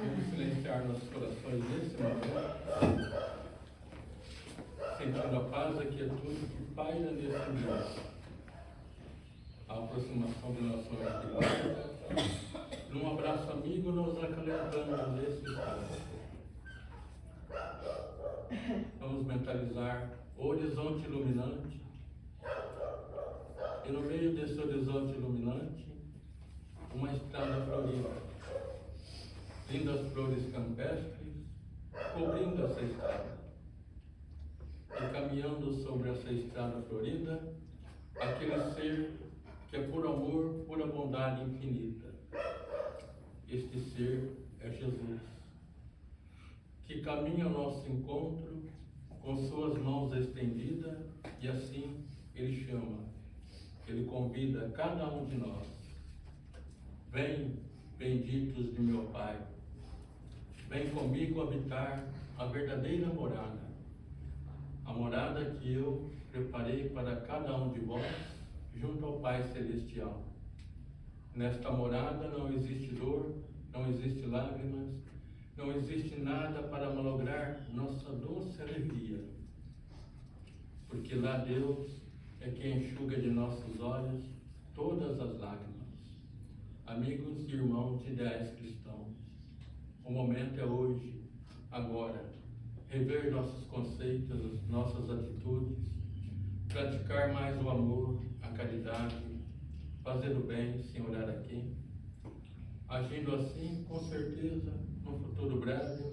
Vamos silenciar nossos corações nesse momento, sentindo a paz e a quietude que paira nesse ambiente. A aproximação do nosso anjo, num abraço amigo, nos acalentamos nesse instante. Vamos mentalizar o horizonte iluminante, e no meio desse horizonte iluminante, uma estrada florida, lindas flores campestres cobrindo essa estrada, e caminhando sobre essa estrada florida, aquele ser que é puro amor, pura bondade infinita. Este ser é Jesus, que caminha ao nosso encontro com suas mãos estendidas, e assim Ele chama, Ele convida cada um de nós. Vem, benditos de meu Pai, vem comigo habitar a verdadeira morada, a morada que eu preparei para cada um de vós, junto ao Pai Celestial. Nesta morada não existe dor, não existe lágrimas, não existe nada para malograr nossa doce alegria, porque lá Deus é quem enxuga de nossos olhos todas as lágrimas. Amigos e irmãos de ideais cristãos, o momento é hoje, agora, rever nossos conceitos, nossas atitudes, praticar mais o amor, a caridade, fazer o bem sem olhar a quem. Agindo assim, com certeza, no futuro breve,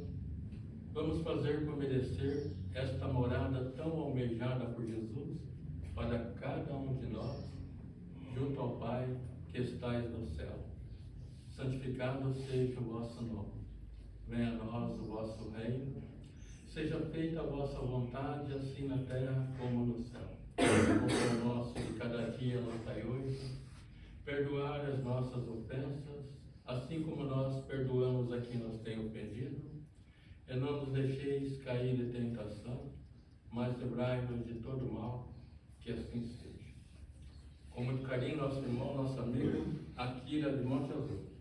vamos fazer por merecer esta morada tão almejada por Jesus para cada um de nós, junto ao Pai que estais no céu. Santificado seja o vosso nome. Venha a nós o vosso reino. Seja feita a vossa vontade, assim na terra como no céu. O pão nosso de cada dia nos dai hoje. Perdoar as nossas ofensas, assim como nós perdoamos a quem nos tem ofendido. E não nos deixeis cair em tentação, mas livrai-nos de todo mal, que assim seja. Com muito carinho, nosso irmão, nosso amigo, Akira de Monte Azul.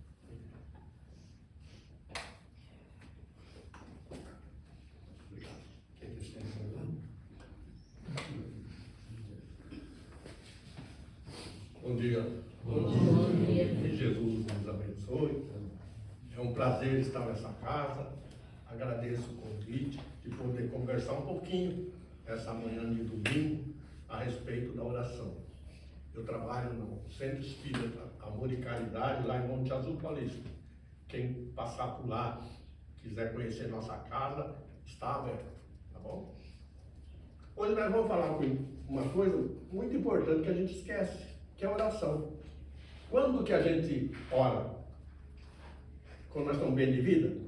Bom dia. Bom dia. Que Jesus nos abençoe. É um prazer estar nessa casa. Agradeço o convite de poder conversar um pouquinho essa manhã de domingo a respeito da oração. Eu trabalho no Centro Espírita Amor e Caridade, lá em Monte Azul Paulista. Quem passar por lá, quiser conhecer nossa casa, está aberto, tá bom? Hoje nós vamos falar uma coisa muito importante que a gente esquece, que é a oração. Quando que a gente ora? Quando nós estamos bem de vida?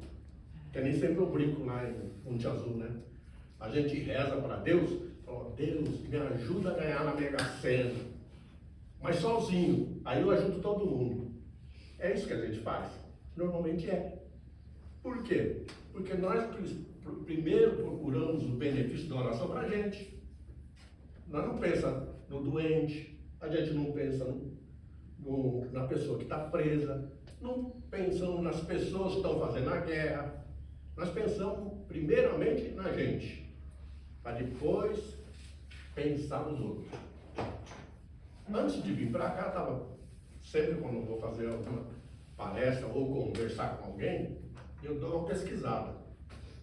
Que nem sempre eu brinco lá em Monte Azul, né? A gente reza para Deus, fala, Deus, me ajuda a ganhar na Mega Sena. Mas sozinho, aí eu ajudo todo mundo. É isso que a gente faz. Normalmente é. Por quê? Porque nós primeiro procuramos o benefício da oração para a gente. Nós não pensamos no doente, a gente não pensa na pessoa que está presa, não pensamos nas pessoas que estão fazendo a guerra. Nós pensamos primeiramente na gente, para depois pensar nos outros. Antes de vir para cá, sempre quando eu vou fazer alguma palestra ou conversar com alguém, eu dou uma pesquisada.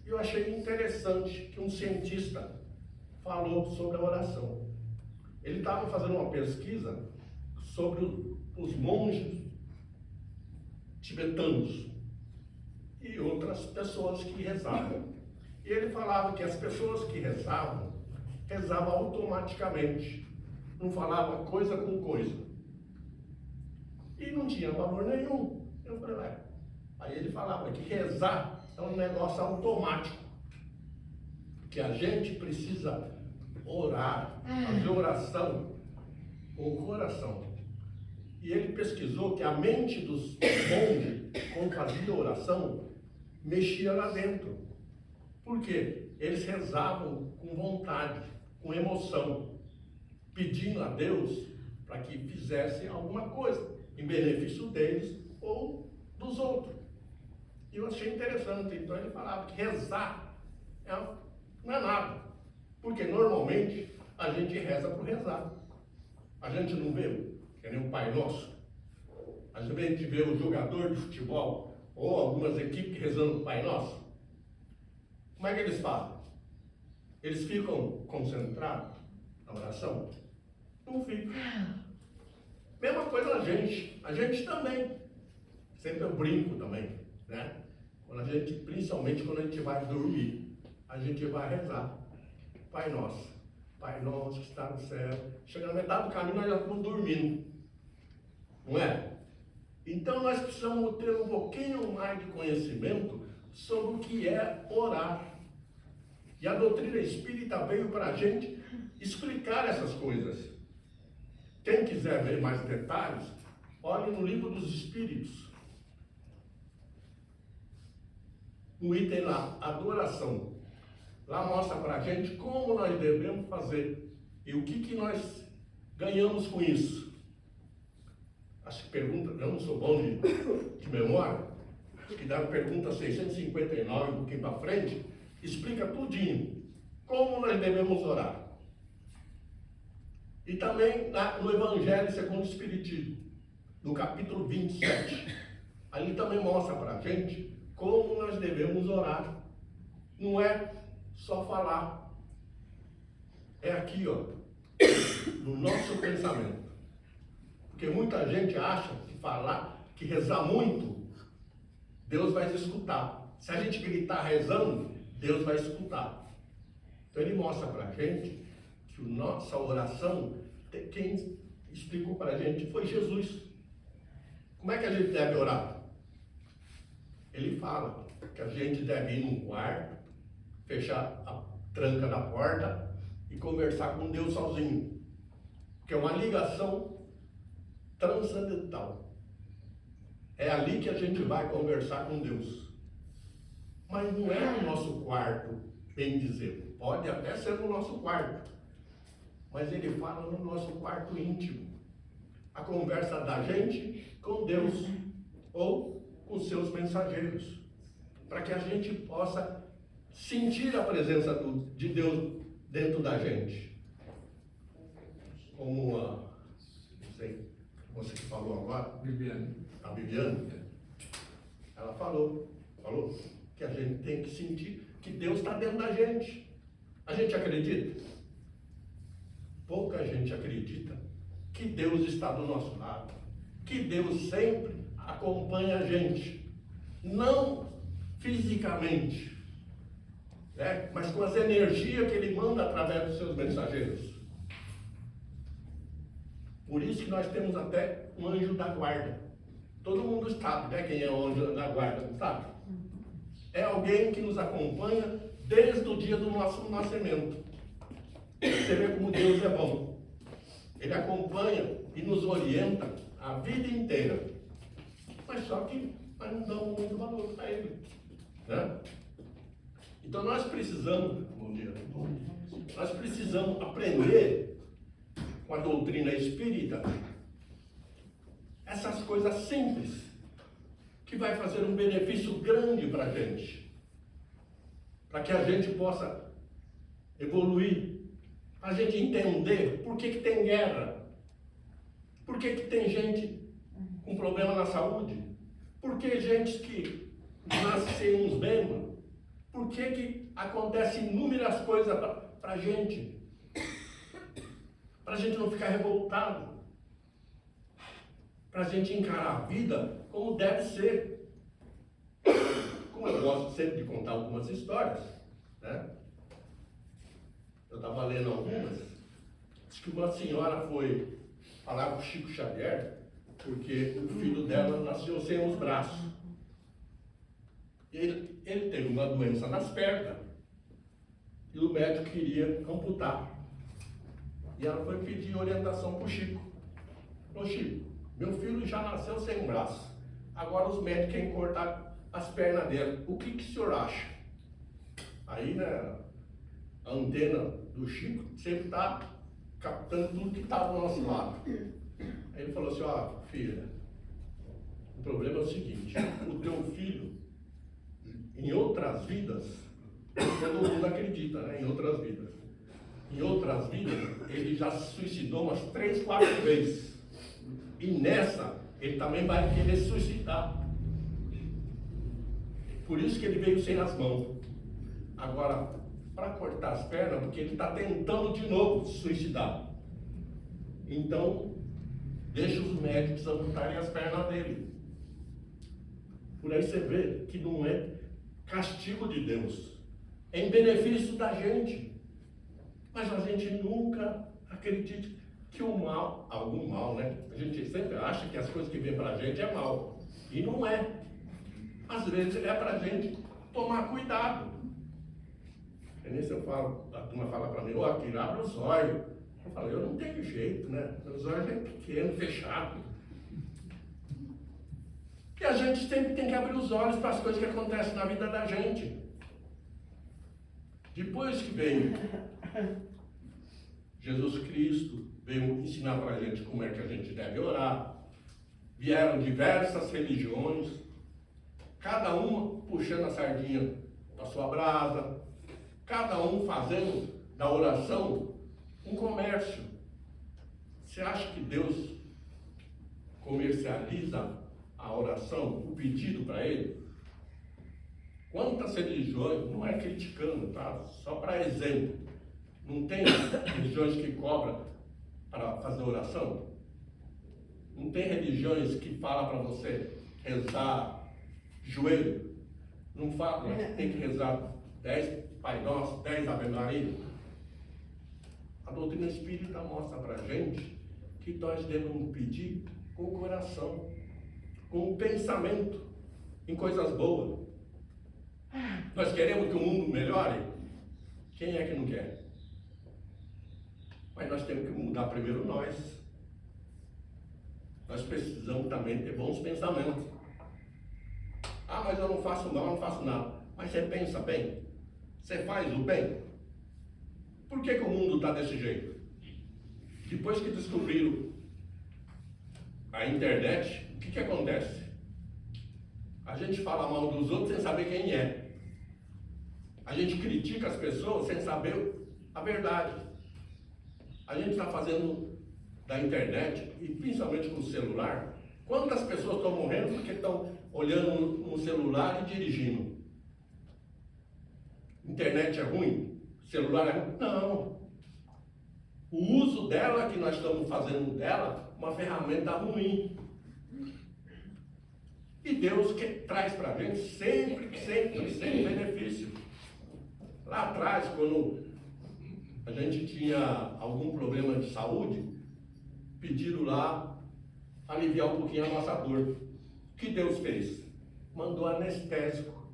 E eu achei interessante que um cientista falou sobre a oração. Ele estava fazendo uma pesquisa sobre os monges tibetanos e outras pessoas que rezavam. E ele falava que as pessoas que rezavam automaticamente, não falava coisa com coisa. E não tinha valor nenhum. Eu falei, ué. Aí ele falava que rezar é um negócio automático, que a gente precisa orar, fazer oração com o coração. E ele pesquisou que a mente dos monges, quando fazia oração, mexia lá dentro. Por quê? Eles rezavam com vontade, com emoção, pedindo a Deus para que fizesse alguma coisa em benefício deles ou dos outros. E eu achei interessante. Então ele falava que rezar não é nada. Porque normalmente a gente reza por rezar. A gente não vê, que nem o Pai Nosso. A gente vê o jogador de futebol ou algumas equipes rezando o Pai Nosso. Como é que eles fazem? Eles ficam concentrados na oração? Não ficam. Mesma coisa a gente também. Sempre eu brinco também, né? Principalmente quando a gente vai dormir, a gente vai rezar. Pai Nosso que está no céu. Chega na metade do caminho, nós já estamos dormindo. Não é? Então nós precisamos ter um pouquinho mais de conhecimento sobre o que é orar. E a doutrina espírita veio para a gente explicar essas coisas. Quem quiser ver mais detalhes, olhe no Livro dos Espíritos. No item lá, adoração. Lá mostra para a gente como nós devemos fazer e o que nós ganhamos com isso. Acho que pergunta, eu não sou bom de memória, acho que dá a pergunta 659, um pouquinho para frente, explica tudinho como nós devemos orar. E também no Evangelho segundo o Espiritismo, no capítulo 27, ali também mostra para a gente como nós devemos orar. Não é só falar, é aqui, ó, no nosso pensamento. Porque muita gente acha que falar, que rezar muito, Deus vai escutar. Se a gente gritar rezando, Deus vai escutar. Então ele mostra para a gente que a nossa oração, quem explicou para a gente foi Jesus. Como é que a gente deve orar? Ele fala que a gente deve ir num quarto, fechar a tranca da porta e conversar com Deus sozinho. Que é uma ligação transcendental. É ali que a gente vai conversar com Deus. Mas não é no nosso quarto, bem dizer. Pode até ser no nosso quarto. Mas ele fala no nosso quarto íntimo. A conversa da gente com Deus ou com seus mensageiros. Para que a gente possa sentir a presença de Deus dentro da gente. Como não sei, você que falou agora, a Viviane, ela falou que a gente tem que sentir que Deus está dentro da gente. A gente acredita? Pouca gente acredita que Deus está do nosso lado, que Deus sempre acompanha a gente, não fisicamente, né? Mas com as energias que Ele manda através dos seus mensageiros. Por isso que nós temos até um anjo da guarda. Todo mundo sabe, né, quem é o anjo da guarda, não sabe? É alguém que nos acompanha desde o dia do nosso nascimento. Você vê como Deus é bom. Ele acompanha e nos orienta a vida inteira. Mas só que nós não damos muito valor para Ele, né? Então nós precisamos, nós precisamos aprender com a doutrina espírita essas coisas simples que vai fazer um benefício grande para a gente, para que a gente possa evoluir, a gente entender por que tem guerra, por que tem gente com problema na saúde, por que gente que nasce sem uns bens, por que acontecem inúmeras coisas para a gente não ficar revoltado, para a gente encarar a vida como deve ser. Como eu gosto sempre de contar algumas histórias, né? Eu estava lendo algumas. Diz que uma senhora foi falar com o Chico Xavier porque o filho dela nasceu sem os braços. Ele teve uma doença nas pernas e o médico queria amputar. E ela foi pedir orientação para o Chico. Falou: Chico, meu filho já nasceu sem um braço. Agora os médicos querem cortar as pernas dele. O que o senhor acha? Aí, né, a antena do Chico sempre está captando tudo que está do nosso lado. Aí ele falou assim: ó, filha, o problema é o seguinte, o teu filho em outras vidas, todo mundo acredita, né? Em outras vidas. Em outras vidas, ele já se suicidou umas 3, 4 vezes. E nessa, ele também vai querer se suicidar. Por isso que ele veio sem as mãos. Agora, para cortar as pernas, porque ele está tentando de novo se suicidar. Então, deixa os médicos amputarem as pernas dele. Por aí você vê que não é castigo de Deus, é em benefício da gente. Mas a gente nunca acredita que o mal, algum mal, né? A gente sempre acha que as coisas que vêm para a gente é mal. E não é. Às vezes é para a gente tomar cuidado. É nisso eu falo, a turma fala para mim, ô Akira, abre os olhos. Eu falo, eu não tenho jeito, né? Meus olhos é pequeno, fechado. E a gente sempre tem que abrir os olhos para as coisas que acontecem na vida da gente. Depois que veio Jesus Cristo, veio ensinar para a gente como é que a gente deve orar. Vieram diversas religiões, cada uma puxando a sardinha da sua brasa, cada um fazendo da oração um comércio. Você acha que Deus comercializa a oração, o pedido para ele? Quantas religiões, não é criticando, tá? Só para exemplo, não tem religiões que cobram para fazer oração? Não tem religiões que falam para você rezar joelho? Não fala, tem que rezar 10 Pai Nosso, 10 Ave Maria? A doutrina espírita mostra para a gente que nós devemos pedir com o coração, com o pensamento em coisas boas. Nós queremos que o mundo melhore? Quem é que não quer? Mas nós temos que mudar primeiro nós. Nós precisamos também ter bons pensamentos. Ah, mas eu não faço mal, eu não faço nada. Mas você pensa bem? Você faz o bem? Por que o mundo está desse jeito? Depois que descobriram a internet, o que acontece? A gente fala mal dos outros sem saber quem é. A gente critica as pessoas sem saber a verdade. A gente está fazendo da internet, e principalmente com o celular, quantas pessoas estão morrendo porque estão olhando no celular e dirigindo? Internet é ruim? Celular é ruim? Não. O uso dela, que nós estamos fazendo dela, uma ferramenta ruim. E Deus que traz para a gente sempre benefício. Lá atrás, quando a gente tinha algum problema de saúde, pediram lá aliviar um pouquinho a nossa dor. O que Deus fez? Mandou anestésico,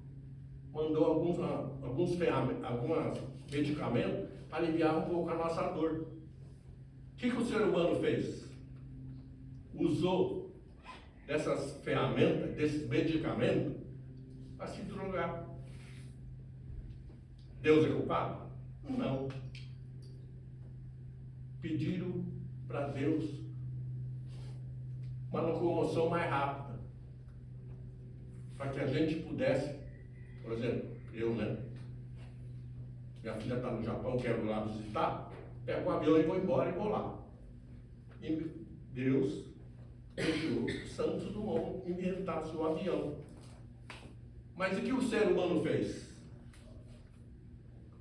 mandou alguns medicamentos para aliviar um pouco a nossa dor. O que o ser humano fez? Usou dessas ferramentas, desses medicamentos, para se drogar. Deus é culpado? Não. Pediram para Deus uma locomoção mais rápida, para que a gente pudesse, por exemplo, eu, né? Minha filha está no Japão, quero ir lá visitar, pego um avião e vou embora e vou lá. E Deus deixou Santos Dumont inventar seu avião. Mas o que o ser humano fez?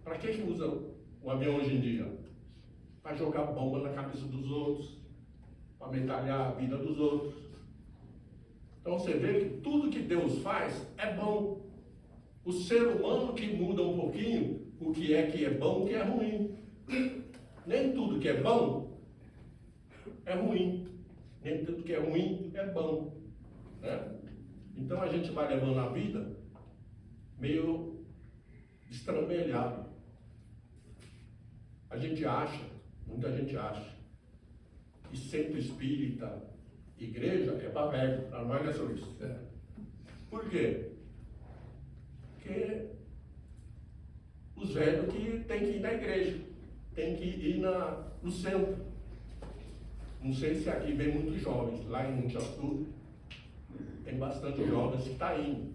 Para que usa o avião hoje em dia? Para jogar bomba na cabeça dos outros, para metralhar a vida dos outros. Então você vê que tudo que Deus faz é bom. O ser humano que muda um pouquinho o que é bom, o que é ruim. Nem tudo que é bom é ruim. Nem tudo que é ruim é bom. Né? Então a gente vai levando a vida meio estrambelhado. A gente acha, muita gente acha, que centro espírita, igreja é para velho, para nós é só isso. Por quê? Porque os velhos que tem que ir na igreja, tem que ir no centro. Não sei se aqui vem muitos jovens, lá em Monte Azul tem bastante jovens que estão indo.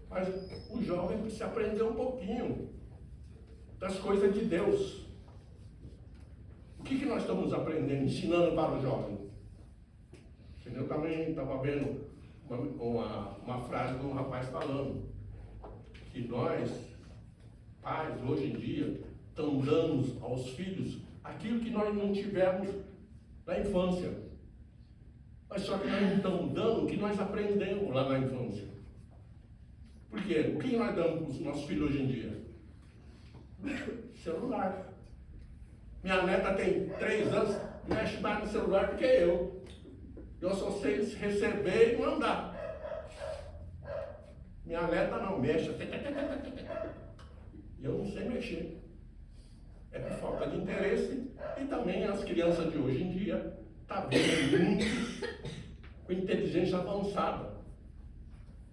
Mas o jovem precisa aprender um pouquinho das coisas de Deus. O que nós estamos aprendendo, ensinando para o jovem? Eu também estava vendo uma frase de um rapaz falando que nós, pais, hoje em dia, estamos dando aos filhos aquilo que nós não tivemos na infância. Mas só que nós não estamos dando o que nós aprendemos lá na infância. Por quê? O que nós damos para os nossos filhos hoje em dia? Celular. Minha neta tem 3 anos, mexe mais no celular do que eu. Eu só sei receber e mandar. Minha neta não mexe. Eu não sei mexer. É por falta de interesse. E também as crianças de hoje em dia estão vendo muito com inteligência avançada.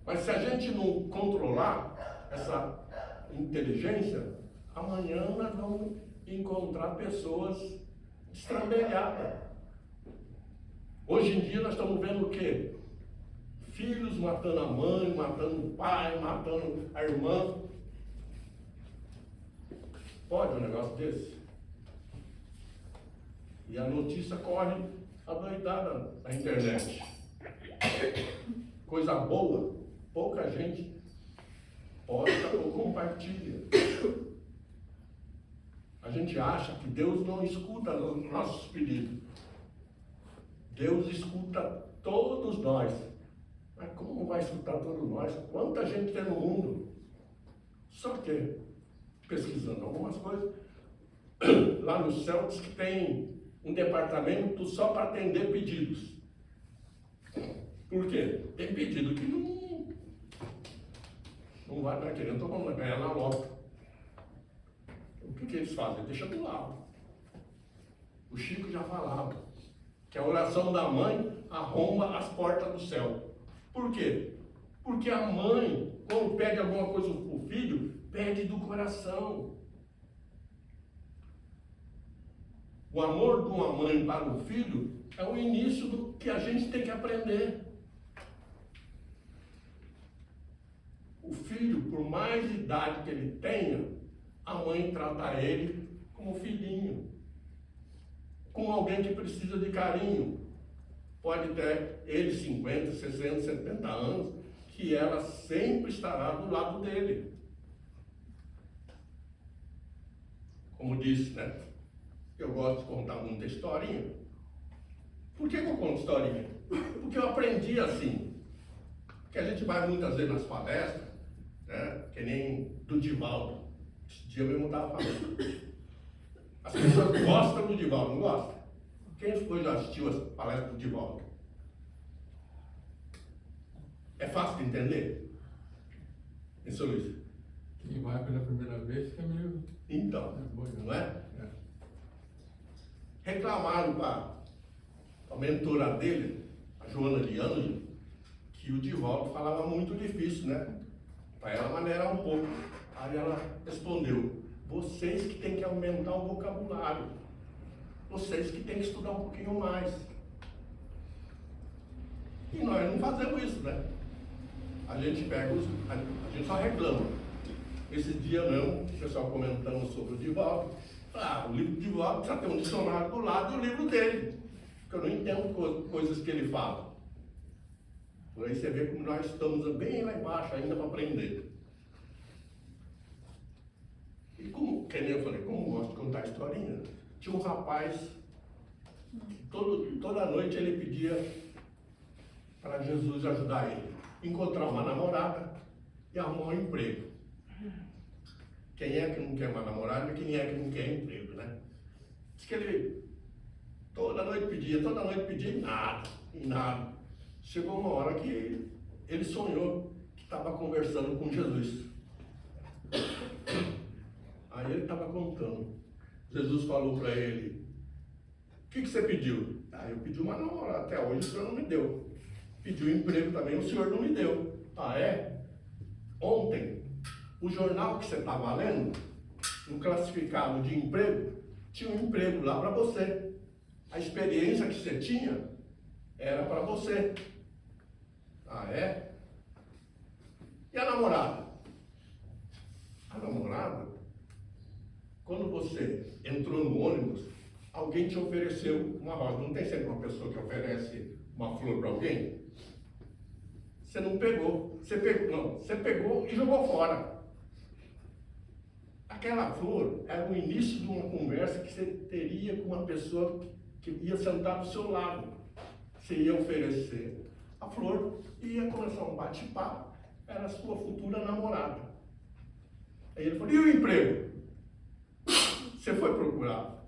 Mas se a gente não controlar essa inteligência, amanhã nós vamos encontrar pessoas estrambelhadas. Hoje em dia nós estamos vendo o quê? Filhos matando a mãe, matando o pai, matando a irmã. Pode um negócio desse? E a notícia corre adoidada na internet. Coisa boa, pouca gente posta ou compartilha. A gente acha que Deus não escuta os nossos pedidos. Deus escuta todos nós. Mas como vai escutar todos nós? Quanta gente tem no mundo? Só que, pesquisando algumas coisas, lá no céu diz que tem um departamento só para atender pedidos. Por quê? Tem pedido que não vai para querer, não estou ganhar na loto. O que eles fazem? Deixa do lado. O Chico já falava que a oração da mãe arromba as portas do céu. Por quê? Porque a mãe, quando pede alguma coisa para o filho, pede do coração. O amor de uma mãe para o filho é o início do que a gente tem que aprender. O filho, por mais idade que ele tenha, a mãe trata ele como filhinho, como alguém que precisa de carinho. Pode ter ele 50, 60, 70 anos, que ela sempre estará do lado dele. Como disse, né? Eu gosto de contar muita historinha. Por que eu conto historinha? Porque eu aprendi assim. Porque a gente vai muitas vezes nas palestras, né? Que nem do Divaldo. Esse dia eu mesmo estava falando. As pessoas gostam do Divaldo, não gostam? Quem foi já assistiu as palestras do Divaldo? É fácil de entender? Isso, Luiz? Quem vai pela primeira vez fica meio... Então, não é? Reclamaram para a mentora dele, a Joana de Ângelo, que o Divaldo falava muito difícil, né? Para ela maneirar um pouco. Aí ela respondeu: vocês que têm que aumentar o vocabulário. Vocês que têm que estudar um pouquinho mais. E nós não fazemos isso, né? A gente pega a gente só reclama. Esse dia não, o pessoal comentando sobre o Divaldo. O livro do Divaldo precisa ter um dicionário do lado do livro dele. Porque eu não entendo coisas que ele fala. Por aí você vê como nós estamos bem lá embaixo ainda para aprender. E como, que nem eu falei, como eu gosto de contar historinha, tinha um rapaz que toda noite ele pedia para Jesus ajudar ele. Encontrar uma namorada e arrumar um emprego. Quem é que não quer uma namorada e quem é que não quer emprego, né? Diz que ele toda noite pedia e nada, e nada. Chegou uma hora que ele sonhou que estava conversando com Jesus. Aí ele estava contando. Jesus falou para ele: o que você pediu? Eu pedi uma namorada, até hoje o senhor não me deu. Pedi um emprego também, o senhor não me deu. É? Ontem, o jornal que você estava lendo, no classificado de emprego, tinha um emprego lá para você. A experiência que você tinha era para você. É? E a namorada? A namorada, quando você entrou no ônibus, alguém te ofereceu uma rosa. Não tem sempre uma pessoa que oferece uma flor para alguém? Você não pegou. Você pegou e jogou fora. Aquela flor era o início de uma conversa que você teria com uma pessoa que ia sentar do seu lado. Você ia oferecer a flor e ia começar um bate-papo. Era a sua futura namorada. Aí ele falou, e o emprego? Você foi procurar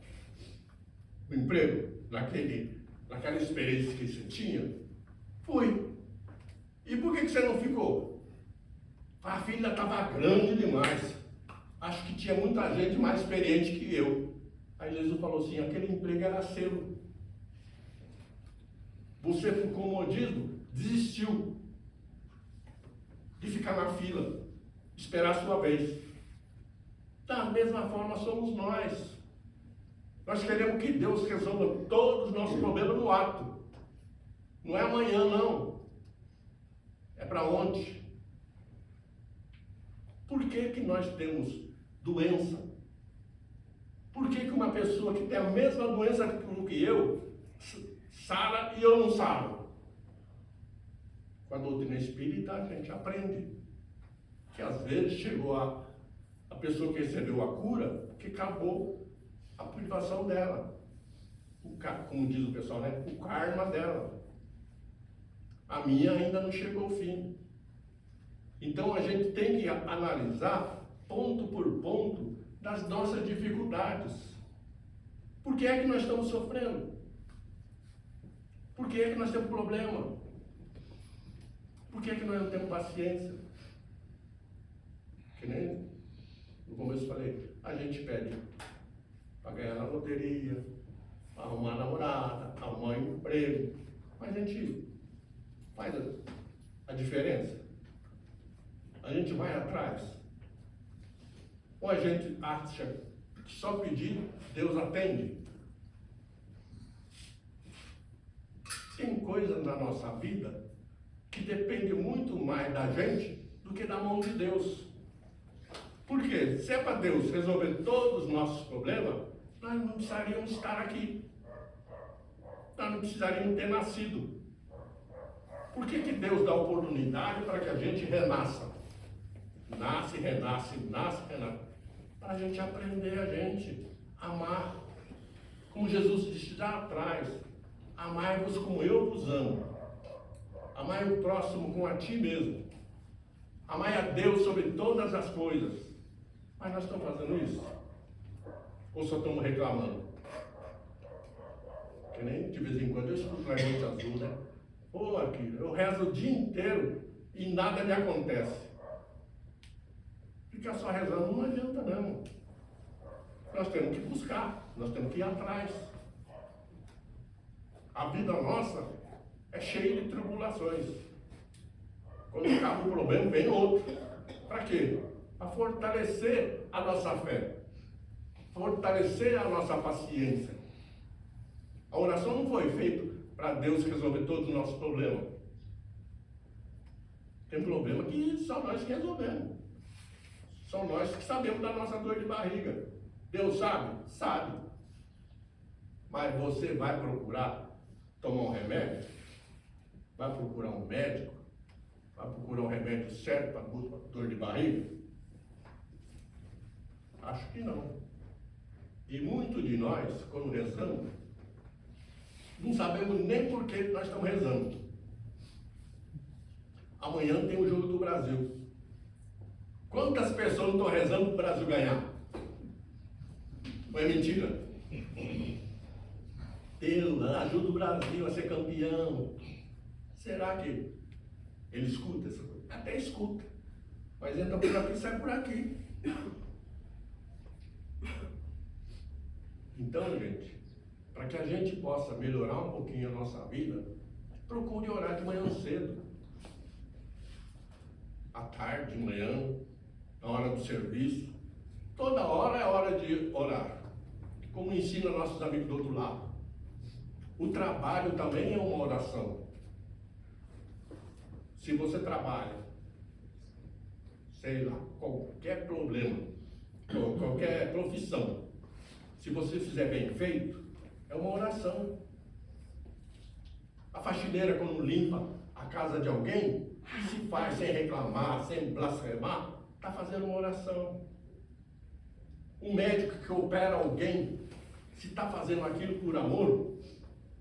o emprego naquela experiência que você tinha? Fui. E por que você não ficou? A filha estava grande demais. Acho que tinha muita gente mais experiente que eu. Aí Jesus falou assim, aquele emprego era seu. Você, por comodismo, desistiu de ficar na fila, esperar a sua vez. Da mesma forma somos nós. Nós queremos que Deus resolva todos os nossos problemas no ato. Não é amanhã, não. É para ontem. Por que nós temos doença? Por que uma pessoa que tem a mesma doença que eu sara e eu não saro? Com a doutrina espírita a gente aprende que às vezes chegou a pessoa que recebeu a cura, que acabou a privação dela. Como diz o pessoal, né? O karma dela. A minha ainda não chegou ao fim. Então a gente tem que analisar ponto por ponto das nossas dificuldades. Por que é que nós estamos sofrendo? Por que é que nós temos problema? Por que é que nós não temos paciência? Que nem no começo eu falei, a gente pede para ganhar na loteria, para arrumar namorada, arrumar um emprego, mas a gente faz a diferença. A gente vai atrás. Ou a gente acha que só pedir, Deus atende. Tem coisas na nossa vida que depende muito mais da gente do que da mão de Deus. Por quê? Se é para Deus resolver todos os nossos problemas, nós não precisaríamos estar aqui. Nós não precisaríamos ter nascido. Por que Deus dá oportunidade para que a gente renasça? Nasce, renasce, nasce, renasce. Para a gente aprender a gente amar. Como Jesus disse lá atrás, amai-vos como eu vos amo. Amai o próximo como a ti mesmo. Amai a Deus sobre todas as coisas. Mas nós estamos fazendo isso? Ou só estamos reclamando? Que nem de vez em quando eu escuto na gente azul, né? Pô, aqui, eu rezo o dia inteiro e nada me acontece. Ficar só rezando não adianta não. Nós temos que buscar, nós temos que ir atrás. A vida nossa é cheia de tribulações. Quando acaba o problema, vem outro. Para quê? Para fortalecer a nossa fé. Fortalecer a nossa paciência. A oração não foi feita para Deus resolver todos os nossos problemas. Tem problema que só nós que resolvemos. São nós que sabemos da nossa dor de barriga. Deus sabe? Sabe. Mas você vai procurar tomar um remédio? Vai procurar um médico? Vai procurar um remédio certo para dor de barriga? Acho que não. E muitos de nós, quando rezamos, não sabemos nem por que nós estamos rezando. Amanhã tem o jogo do Brasil. Quantas pessoas não estão rezando para o Brasil ganhar? Não é mentira? Deus, ajuda o Brasil a ser campeão. Será que ele escuta essa coisa? Até escuta. Mas entra por aqui e sai por aqui. Então, gente, para que a gente possa melhorar um pouquinho a nossa vida, procure orar de manhã cedo. À tarde, de manhã, na hora do serviço. Toda hora é hora de orar. Como ensina nossos amigos do outro lado. O trabalho também é uma oração. Se você trabalha sei lá, qualquer problema, ou qualquer profissão, se você fizer bem feito, é uma oração. A faxineira, quando limpa a casa de alguém, se faz sem reclamar, sem blasfemar, está fazendo uma oração. Um médico que opera alguém, se está fazendo aquilo por amor,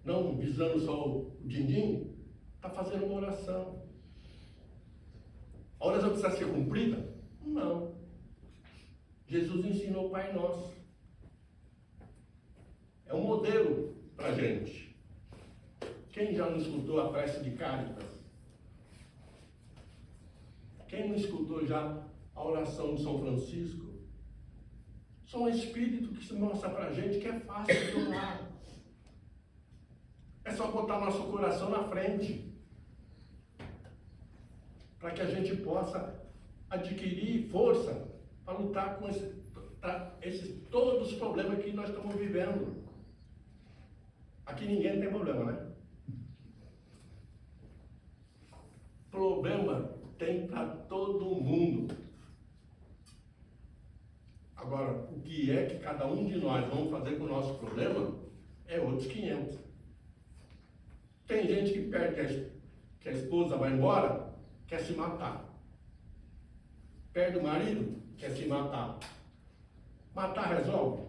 não visando só o din-din, está fazendo uma oração. A oração precisa ser cumprida? Não. Jesus ensinou o Pai Nosso. É um modelo para a gente. Quem já não escutou a prece de Cáritas? Quem não escutou já a oração de São Francisco? São um espírito que se mostra para a gente que é fácil de orar. É só botar nosso coração na frente, para que a gente possa adquirir força para lutar com todos os problemas que nós estamos vivendo. Aqui ninguém tem problema, né? Problema tem para todo mundo. Agora, o que é que cada um de nós vamos fazer com o nosso problema é outros 500. Tem gente que perde que a esposa vai embora, quer se matar. Perde o marido, quer se matar. Matar resolve?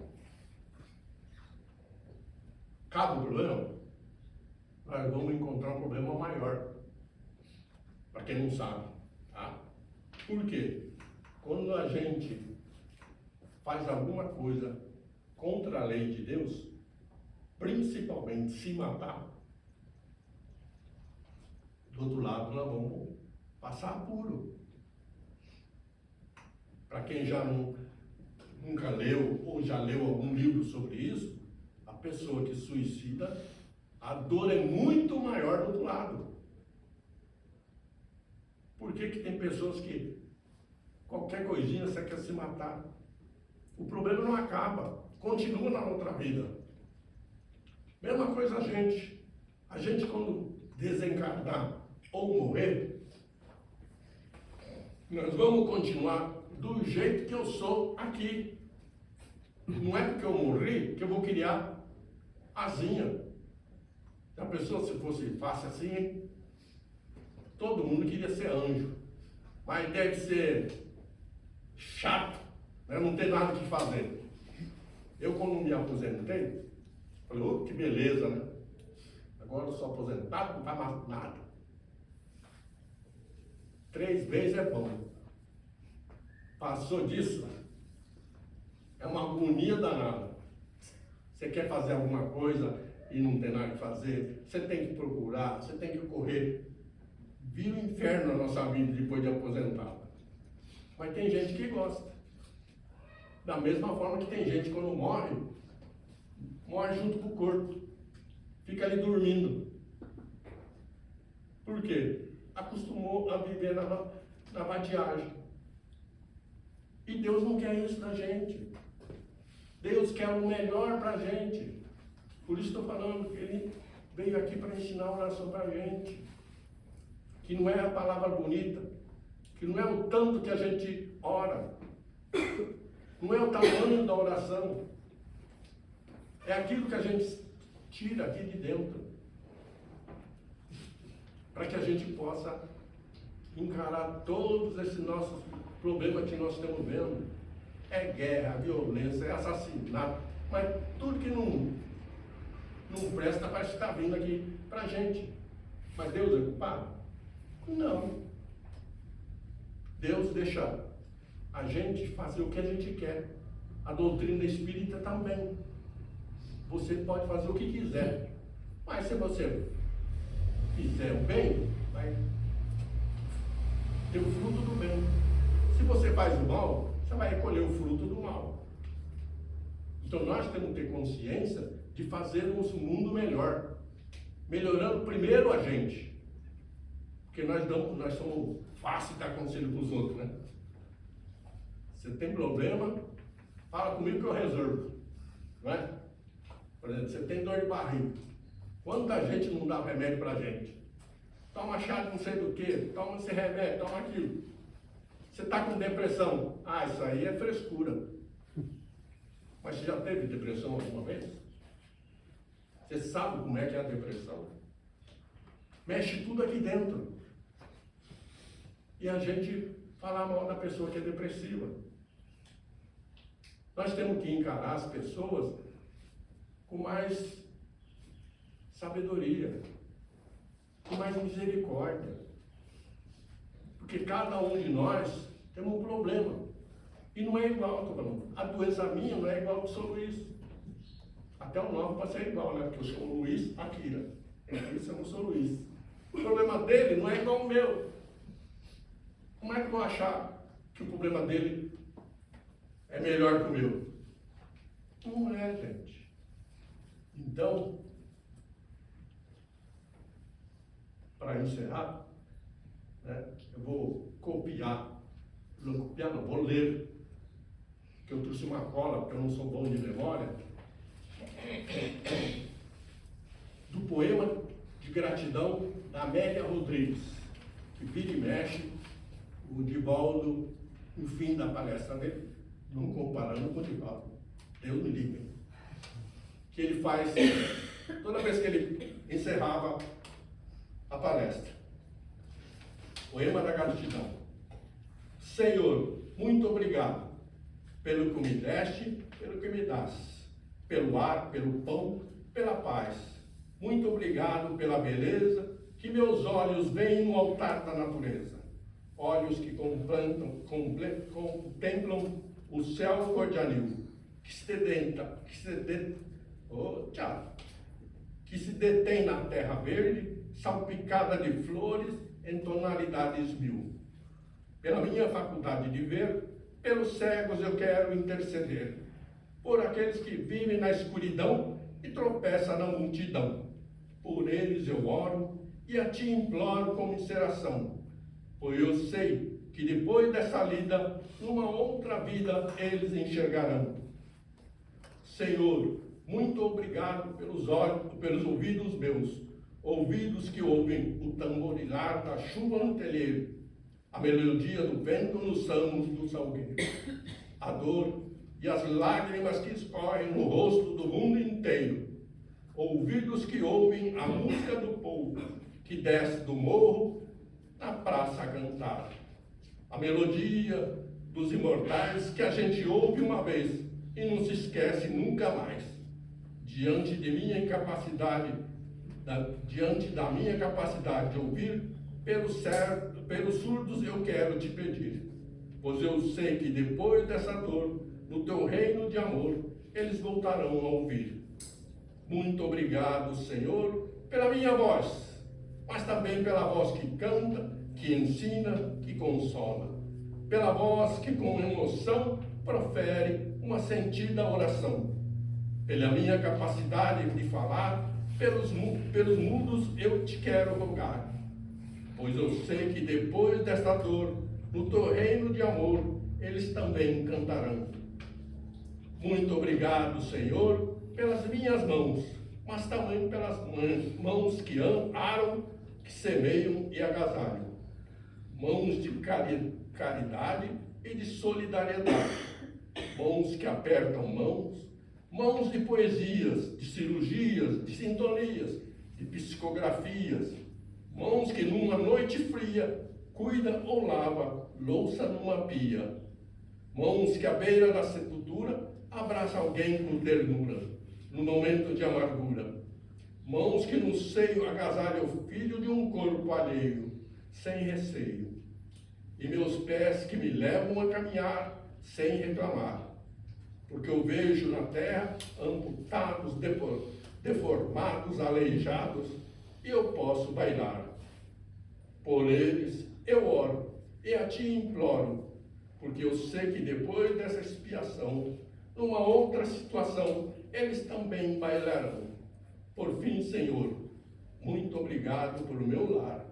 Acaba o problema? Nós vamos encontrar um problema maior. Para quem não sabe, tá? Por quê? Quando a gente faz alguma coisa contra a lei de Deus, principalmente se matar, do outro lado nós vamos passar apuro. Para quem já nunca leu ou já leu algum livro sobre isso, a pessoa que suicida, a dor é muito maior do outro lado. Por que que tem pessoas que qualquer coisinha você quer se matar? O problema não acaba, continua na outra vida. Mesma coisa a gente. A gente quando desencarnar ou morrer, nós vamos continuar do jeito que eu sou aqui. Não é porque eu morri que eu vou criar asinha. Se a pessoa se fosse fácil assim, hein? Todo mundo queria ser anjo. Mas deve ser chato, né? Não ter nada que fazer. Eu, quando me aposentei, falei, oh, que beleza, né? Agora eu sou aposentado, não faz mais nada. 3 vezes é bom. Passou disso, é uma agonia danada. Você quer fazer alguma coisa e não tem nada que fazer, você tem que procurar, você tem que correr. Vira o inferno na nossa vida depois de aposentado. Mas tem gente que gosta. Da mesma forma que tem gente quando morre junto com o corpo. Fica ali dormindo. Por quê? Acostumou a viver na vadiagem. E Deus não quer isso da gente. Deus quer o melhor para a gente. Por isso estou falando que Ele veio aqui para ensinar a oração para a gente. Que não é a palavra bonita, que não é o tanto que a gente ora, não é o tamanho da oração, é aquilo que a gente tira aqui de dentro, para que a gente possa encarar todos esses nossos problemas que nós estamos vendo. É guerra, violência, é assassinato, mas tudo que não presta parece que está vindo aqui para a gente. Mas Deus é culpado? Não. Deus deixa a gente fazer o que a gente quer. A doutrina espírita também. Você pode fazer o que quiser. Mas se você fizer o bem, vai ter o fruto do bem. Se você faz o mal, você vai recolher o fruto do mal. Então nós temos que ter consciência de fazermos um mundo melhor. Melhorando primeiro a gente. Porque nós somos fácil de dar conselho para os outros, né? Você tem problema, fala comigo que eu resolvo. Não é? Por exemplo, você tem dor de barriga. Quanta gente não dá remédio para a gente? Toma chá de não sei do que, toma esse remédio, toma aquilo. Você está com depressão. Ah, isso aí é frescura. Mas você já teve depressão alguma vez? Você sabe como é que é a depressão? Mexe tudo aqui dentro. E a gente fala mal da pessoa que é depressiva. Nós temos que encarar as pessoas com mais sabedoria, com mais misericórdia. Porque cada um de nós tem um problema. E não é igual, tô falando. A doença minha não é igual ao do São Luís. Até o nome pode ser igual, né? Porque eu sou Luís Akira. Por isso eu não sou Luís. O problema dele não é igual ao meu. Como é que eu vou achar que o problema dele é melhor que o meu? Não é, gente. Então, para encerrar, né, eu vou copiar. Não copiar, não, vou ler. Que eu trouxe uma cola, porque eu não sou bom de memória. Do poema de gratidão da Amélia Rodrigues, que vira e mexe, o Divaldo, no fim da palestra dele, não comparando com o Divaldo, Deus me livre, que ele faz toda vez que ele encerrava a palestra. Poema da gratidão. Senhor, muito obrigado pelo que me deste, pelo que me das, pelo ar, pelo pão, pela paz. Muito obrigado pela beleza que meus olhos veem no altar da natureza. Olhos que contemplam o céu cor de anil, que se detém na terra verde, salpicada de flores em tonalidades mil. Pela minha faculdade de ver, pelos cegos eu quero interceder, por aqueles que vivem na escuridão e tropeçam na multidão. Por eles eu oro e a ti imploro commiseração, pois eu sei que depois dessa lida, numa outra vida, eles enxergarão. Senhor, muito obrigado pelos olhos, pelos ouvidos meus, ouvidos que ouvem o tamborilar da chuva no telheiro, a melodia do vento nos ramos do salgueiro, a dor e as lágrimas que escorrem no rosto do mundo inteiro, ouvidos que ouvem a música do povo que desce do morro na praça a cantar, a melodia dos imortais que a gente ouve uma vez e não se esquece nunca mais. Diante da minha capacidade de ouvir, pelos surdos eu quero te pedir, pois eu sei que depois dessa dor, no teu reino de amor, eles voltarão a ouvir. Muito obrigado, Senhor, pela minha voz, mas também pela voz que canta, que ensina, que consola, pela voz que com emoção profere uma sentida oração, pela minha capacidade de falar, pelos mudos eu te quero rogar, pois eu sei que depois desta dor, no teu reino de amor, eles também cantarão. Muito obrigado, Senhor, pelas minhas mãos, mas também pelas mãos que aram, que semeiam e agasalham, mãos de caridade e de solidariedade, mãos que apertam mãos de poesias, de cirurgias, de sintonias, de psicografias, mãos que numa noite fria cuida ou lava louça numa pia, mãos que à beira da sepultura abraça alguém com ternura, no momento de amargura, mãos que no seio agasalham o filho de um corpo alheio, sem receio, e meus pés que me levam a caminhar sem reclamar, porque eu vejo na terra amputados, deformados, aleijados, e eu posso bailar. Por eles eu oro e a ti imploro, porque eu sei que depois dessa expiação, numa outra situação, eles também bailarão. Por fim, Senhor, muito obrigado por meu lar,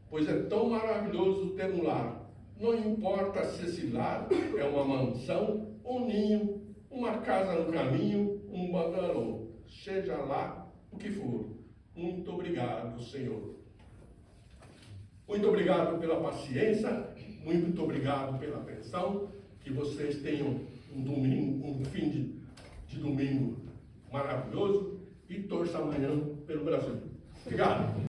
pois é tão maravilhoso ter um lar. Não importa se esse lar é uma mansão, um ninho, uma casa no caminho, um bangalô, seja lá o que for. Muito obrigado, Senhor. Muito obrigado pela paciência muito obrigado pela atenção, que vocês tenham um domingo, um fim de domingo maravilhoso e torça amanhã pelo Brasil. Obrigado.